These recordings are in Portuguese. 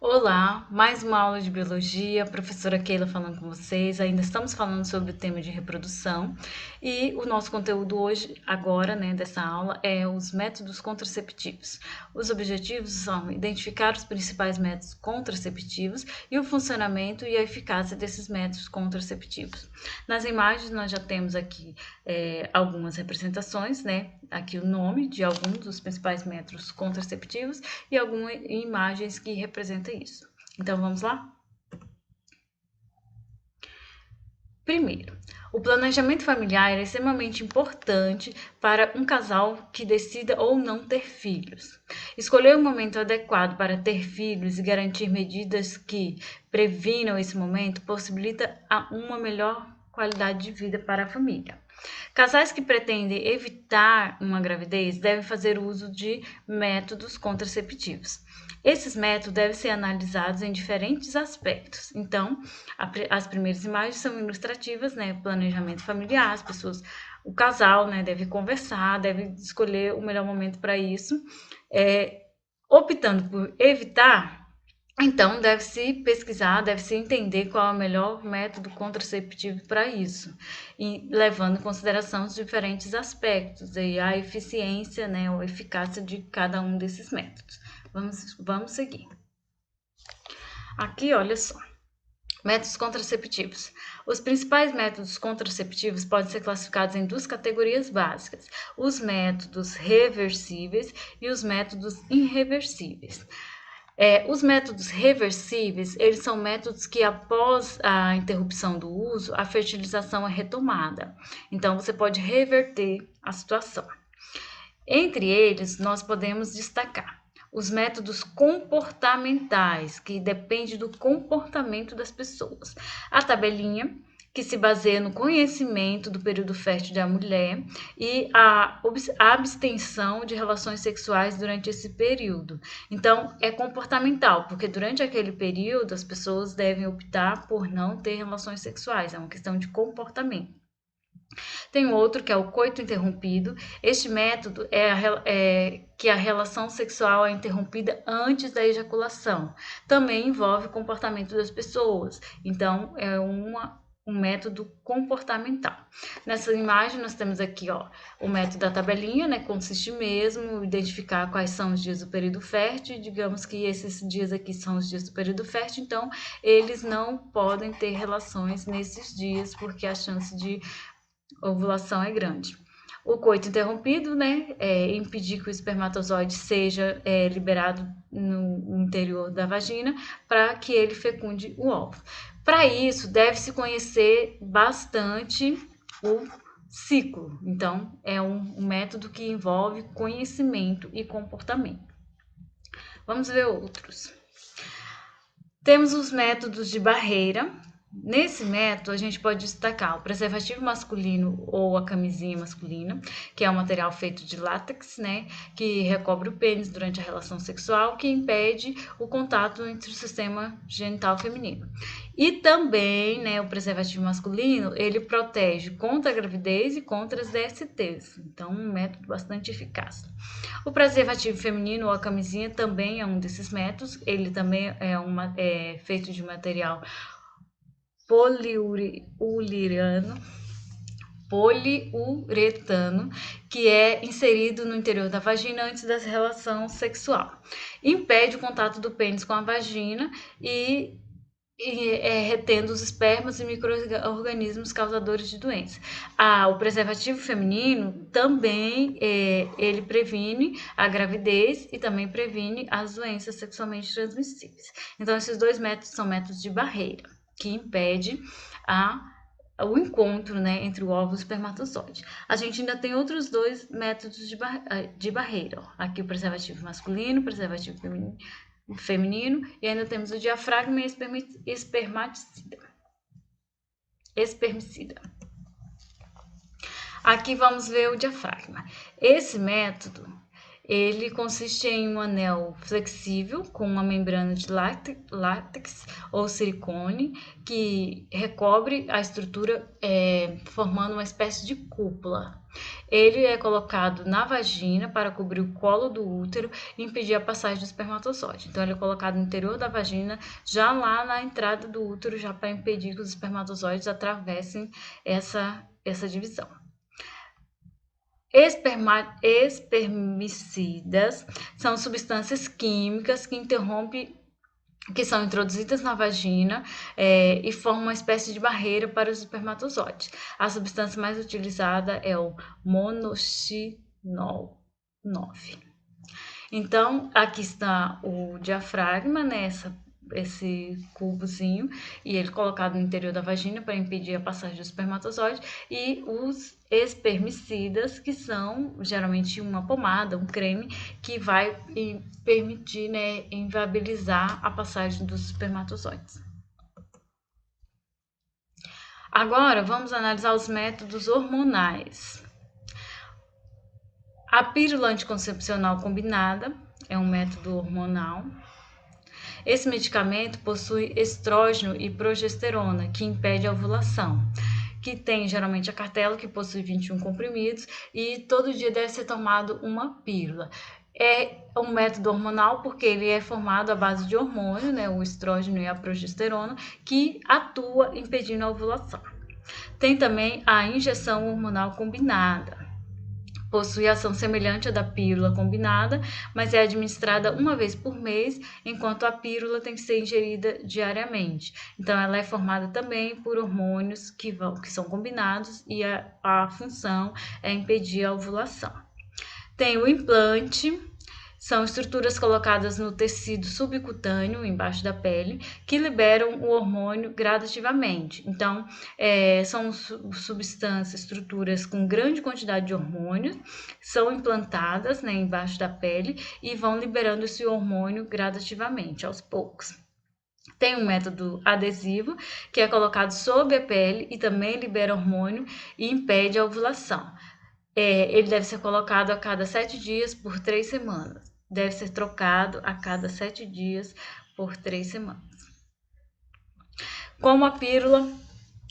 Olá, mais uma aula de biologia, professora Keila falando com vocês. Ainda estamos falando sobre o tema de reprodução e o nosso conteúdo hoje, agora, dessa aula, é os métodos contraceptivos. Os objetivos são identificar os principais métodos contraceptivos e o funcionamento e a eficácia desses métodos contraceptivos. Nas imagens, nós já temos aqui algumas representações, aqui o nome de alguns dos principais métodos contraceptivos e algumas imagens que representam isso. Então, vamos lá? Primeiro, o planejamento familiar é extremamente importante para um casal que decida ou não ter filhos. Escolher o momento adequado para ter filhos e garantir medidas que previnam esse momento possibilita uma melhor qualidade de vida para a família. Casais que pretendem evitar uma gravidez devem fazer uso de métodos contraceptivos. Esses métodos devem ser analisados em diferentes aspectos. Então, as primeiras imagens são ilustrativas, planejamento familiar, as pessoas, o casal, deve conversar, deve escolher o melhor momento para isso, optando por evitar. Então, deve-se pesquisar, deve-se entender qual é o melhor método contraceptivo para isso, e levando em consideração os diferentes aspectos e a eficiência, ou eficácia de cada um desses métodos. Vamos seguir. Aqui, olha só. Métodos contraceptivos. Os principais métodos contraceptivos podem ser classificados em duas categorias básicas: os métodos reversíveis e os métodos irreversíveis. Os métodos reversíveis, eles são métodos que após a interrupção do uso, a fertilização é retomada. Então, você pode reverter a situação. Entre eles, nós podemos destacar os métodos comportamentais, que depende do comportamento das pessoas. A tabelinha, que se baseia no conhecimento do período fértil da mulher e a abstenção de relações sexuais durante esse período. Então, é comportamental, porque durante aquele período as pessoas devem optar por não ter relações sexuais, é uma questão de comportamento. Tem outro que é o coito interrompido. Este método é que a relação sexual é interrompida antes da ejaculação. Também envolve o comportamento das pessoas. Então, é um método comportamental. Nessa imagem, nós temos aqui o método da tabelinha, consiste mesmo em identificar quais são os dias do período fértil. Digamos que esses dias aqui são os dias do período fértil, então eles não podem ter relações nesses dias, porque a chance de ovulação é grande. O coito interrompido, é impedir que o espermatozoide seja liberado no interior da vagina para que ele fecunde o óvulo. Para isso, deve-se conhecer bastante o ciclo. Então, é um método que envolve conhecimento e comportamento. Vamos ver outros. Temos os métodos de barreira. Nesse método, a gente pode destacar o preservativo masculino ou a camisinha masculina, que é um material feito de látex, que recobre o pênis durante a relação sexual, que impede o contato entre o sistema genital feminino. E também, o preservativo masculino, ele protege contra a gravidez e contra as DSTs. Então, um método bastante eficaz. O preservativo feminino ou a camisinha também é um desses métodos. Ele também é feito de material poliuretano, que é inserido no interior da vagina antes da relação sexual. Impede o contato do pênis com a vagina e retendo os espermas e micro-organismos causadores de doença. O preservativo feminino também ele previne a gravidez e também previne as doenças sexualmente transmissíveis. Então, esses dois métodos são métodos de barreira, que impede o encontro entre o óvulo e o espermatozoide. A gente ainda tem outros dois métodos de barreira. Aqui o preservativo masculino, o preservativo feminino, e ainda temos o diafragma e espermicida. Aqui vamos ver o diafragma. Esse método, Ele consiste em um anel flexível com uma membrana de látex ou silicone que recobre a estrutura, formando uma espécie de cúpula. Ele é colocado na vagina para cobrir o colo do útero e impedir a passagem do espermatozoide. Então, ele é colocado no interior da vagina, já lá na entrada do útero, já para impedir que os espermatozoides atravessem essa divisão. Espermicidas são substâncias químicas que são introduzidas na vagina e formam uma espécie de barreira para os espermatozoides. A substância mais utilizada é o monoxinol 9. Então, aqui está o diafragma, né? Esse cubozinho, e ele colocado no interior da vagina para impedir a passagem do espermatozoide, e os espermicidas, que são geralmente uma pomada, um creme, que vai permitir, né, inviabilizar a passagem dos espermatozoides. Agora, vamos analisar os métodos hormonais. A pílula anticoncepcional combinada é um método hormonal. Esse medicamento possui estrógeno e progesterona, que impede a ovulação, que tem geralmente a cartela, que possui 21 comprimidos, e todo dia deve ser tomado uma pílula. É um método hormonal porque ele é formado à base de hormônio, né, o estrógeno e a progesterona, que atua impedindo a ovulação. Tem também a injeção hormonal combinada. Possui ação semelhante à da pílula combinada, mas é administrada uma vez por mês, enquanto a pílula tem que ser ingerida diariamente. Então, ela é formada também por hormônios que são combinados e a função é impedir a ovulação. Tem o implante. São estruturas colocadas no tecido subcutâneo, embaixo da pele, que liberam o hormônio gradativamente. Então, são substâncias, estruturas com grande quantidade de hormônios, são implantadas, né, embaixo da pele e vão liberando esse hormônio gradativamente, aos poucos. Tem um método adesivo, que é colocado sob a pele e também libera hormônio e impede a ovulação. Ele deve ser colocado a cada 7 dias por 3 semanas. Deve ser trocado a cada 7 dias por 3 semanas.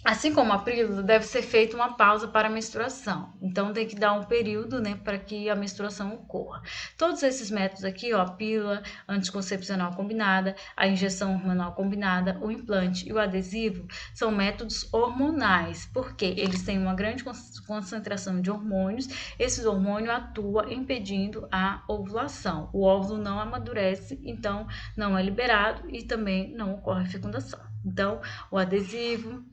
Assim como a pílula, deve ser feita uma pausa para a menstruação. Então, tem que dar um período, né, para que a menstruação ocorra. Todos esses métodos aqui, ó, a pílula anticoncepcional combinada, a injeção hormonal combinada, o implante e o adesivo, são métodos hormonais, porque eles têm uma grande concentração de hormônios. Esse hormônio atua impedindo a ovulação. O óvulo não amadurece, então não é liberado e também não ocorre a fecundação. Então, o adesivo,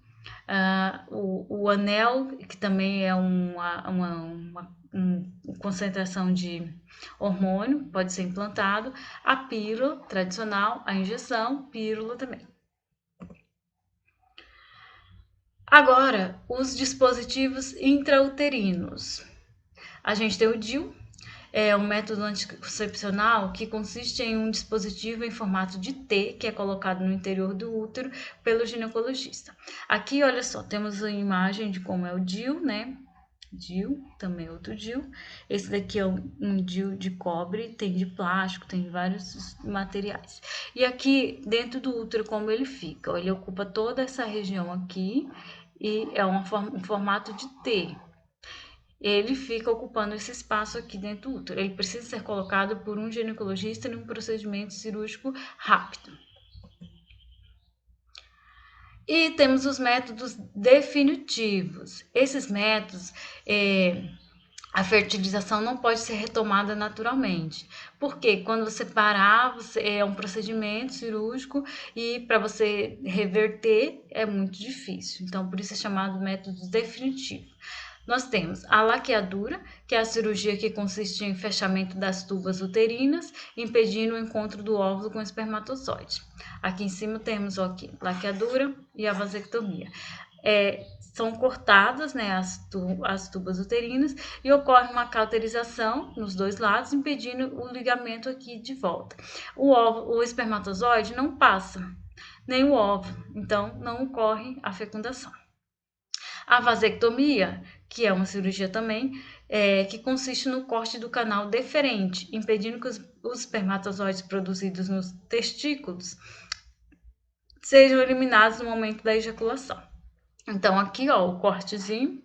o anel, que também é uma concentração de hormônio, pode ser implantado, a pílula tradicional, a injeção, pílula também. Agora, os dispositivos intrauterinos. A gente tem o DIU, é um método anticoncepcional que consiste em um dispositivo em formato de T, que é colocado no interior do útero pelo ginecologista. Aqui, olha só, temos a imagem de como é o DIU, né? DIU, também outro DIU. Esse daqui é um DIU de cobre, tem de plástico, tem vários materiais. E aqui, dentro do útero, como ele fica? Ele ocupa toda essa região aqui e é um formato de T. Ele fica ocupando esse espaço aqui dentro do útero. Ele precisa ser colocado por um ginecologista em um procedimento cirúrgico rápido. E temos os métodos definitivos. Esses métodos, a fertilização não pode ser retomada naturalmente. Porque quando você parar, é um procedimento cirúrgico e para você reverter é muito difícil. Então, por isso é chamado método definitivo. Nós temos a laqueadura, que é a cirurgia que consiste em fechamento das tubas uterinas, impedindo o encontro do óvulo com o espermatozoide. Aqui em cima temos a laqueadura e a vasectomia. São cortadas, né, as tubas uterinas e ocorre uma cauterização nos dois lados, impedindo o ligamento aqui de volta. O espermatozoide não passa, nem o óvulo, então não ocorre a fecundação. A vasectomia, que é uma cirurgia também, que consiste no corte do canal deferente, impedindo que os espermatozoides produzidos nos testículos sejam eliminados no momento da ejaculação. Então, aqui, ó, o cortezinho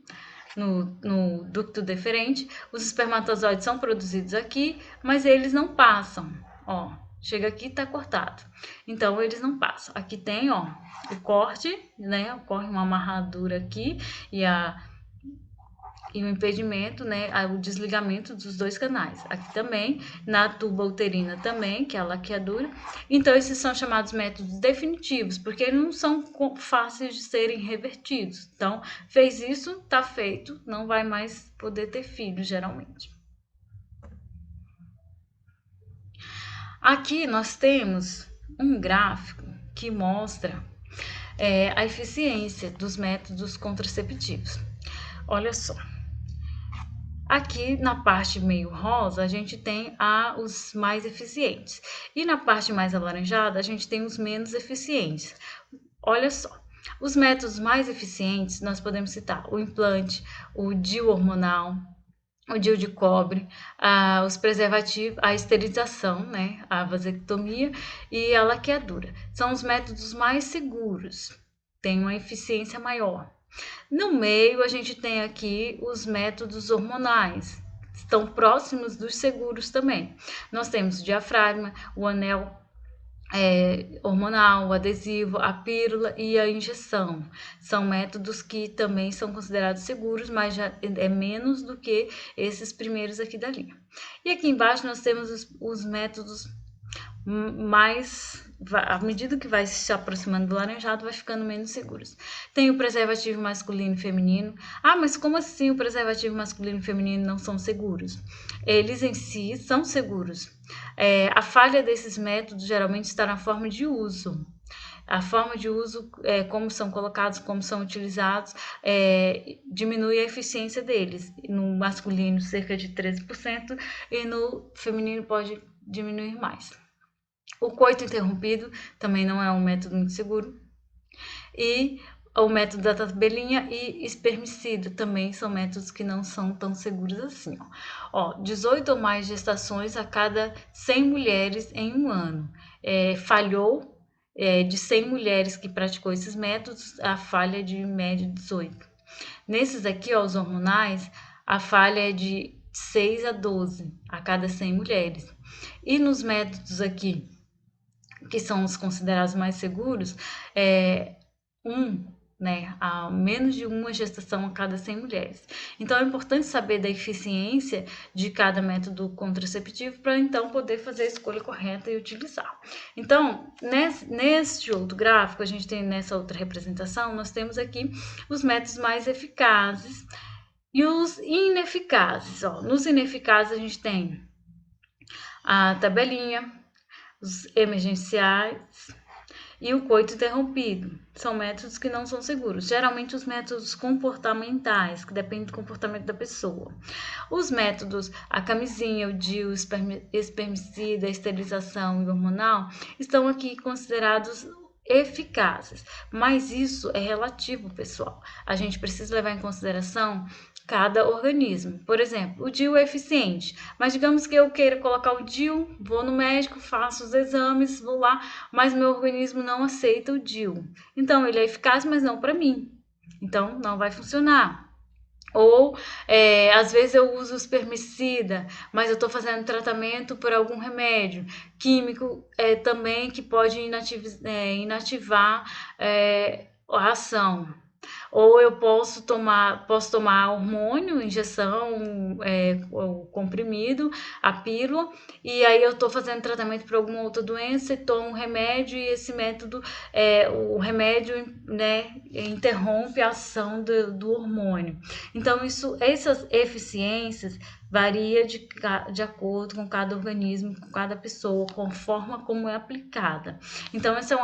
no ducto deferente, os espermatozoides são produzidos aqui, mas eles não passam, ó. Chega aqui, tá cortado. Então, eles não passam. Aqui tem, ó, o corte, né? Ocorre uma amarradura aqui e o impedimento, né, o desligamento dos dois canais. Aqui também, na tuba uterina também, que é a laqueadura. Então, esses são chamados métodos definitivos, porque eles não são fáceis de serem revertidos. Então, fez isso, tá feito, não vai mais poder ter filho, geralmente. Aqui nós temos um gráfico que mostra a eficiência dos métodos contraceptivos. Olha só. Aqui na parte meio rosa, a gente tem os mais eficientes. E na parte mais alaranjada, a gente tem os menos eficientes. Olha só, os métodos mais eficientes, nós podemos citar o implante, o DIU hormonal, o DIU de cobre, os preservativos, a esterilização, né, a vasectomia e a laqueadura. São os métodos mais seguros, têm uma eficiência maior. No meio, a gente tem aqui os métodos hormonais, estão próximos dos seguros também. Nós temos o diafragma, o anel hormonal, o adesivo, a pílula e a injeção. São métodos que também são considerados seguros, mas já é menos do que esses primeiros aqui da linha. E aqui embaixo nós temos os métodos mais, à medida que vai se aproximando do laranjado, vai ficando menos seguros. Tem o preservativo masculino e feminino. Ah, mas como assim o preservativo masculino e feminino não são seguros? Eles em si são seguros. A falha desses métodos geralmente está na forma de uso. A forma de uso, como são colocados, como são utilizados, diminui a eficiência deles. No masculino, cerca de 13%, e no feminino pode diminuir mais. O coito interrompido também não é um método muito seguro. E o método da tabelinha e espermicida também são métodos que não são tão seguros assim. Ó, 18 ou mais gestações a cada 100 mulheres em um ano. Falhou de 100 mulheres que praticou esses métodos, a falha é de média 18. Nesses aqui, ó, os hormonais, a falha é de 6 a 12 a cada 100 mulheres. E nos métodos aqui, que são os considerados mais seguros, a menos de uma gestação a cada 100 mulheres. Então, é importante saber da eficiência de cada método contraceptivo para, então, poder fazer a escolha correta e utilizar. Então, neste outro gráfico, a gente tem nessa outra representação, nós temos aqui os métodos mais eficazes e os ineficazes. Ó. Nos ineficazes, a gente tem a tabelinha, os emergenciais e o coito interrompido. São métodos que não são seguros. Geralmente os métodos comportamentais, que dependem do comportamento da pessoa. Os métodos, a camisinha, o DIU, espermicida, a esterilização e hormonal, estão aqui considerados eficazes, mas isso é relativo, pessoal. A gente precisa levar em consideração cada organismo. Por exemplo, o DIU é eficiente, mas digamos que eu queira colocar o DIU, vou no médico, faço os exames, vou lá, mas meu organismo não aceita o DIU. Então, ele é eficaz, mas não para mim. Então, não vai funcionar. Ou, às vezes eu uso espermicida, mas eu estou fazendo tratamento por algum remédio químico também que pode inativar a ação. Ou eu posso tomar hormônio, injeção, o comprimido, a pílula, e aí eu estou fazendo tratamento para alguma outra doença e tomo um remédio e esse método, o remédio, né, interrompe a ação do hormônio. Então, essas eficiências varia de acordo com cada organismo, com cada pessoa, com a forma como é aplicada. Então, essa é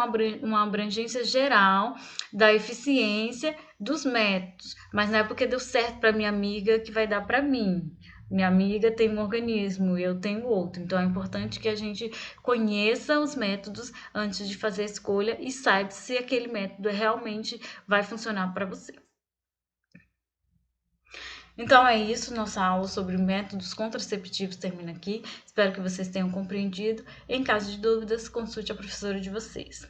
uma abrangência geral da eficiência dos métodos, mas não é porque deu certo para minha amiga que vai dar para mim. Minha amiga tem um organismo e eu tenho outro, então é importante que a gente conheça os métodos antes de fazer a escolha e saiba se aquele método realmente vai funcionar para você. Então é isso, nossa aula sobre métodos contraceptivos termina aqui. Espero que vocês tenham compreendido. Em caso de dúvidas, consulte a professora de vocês.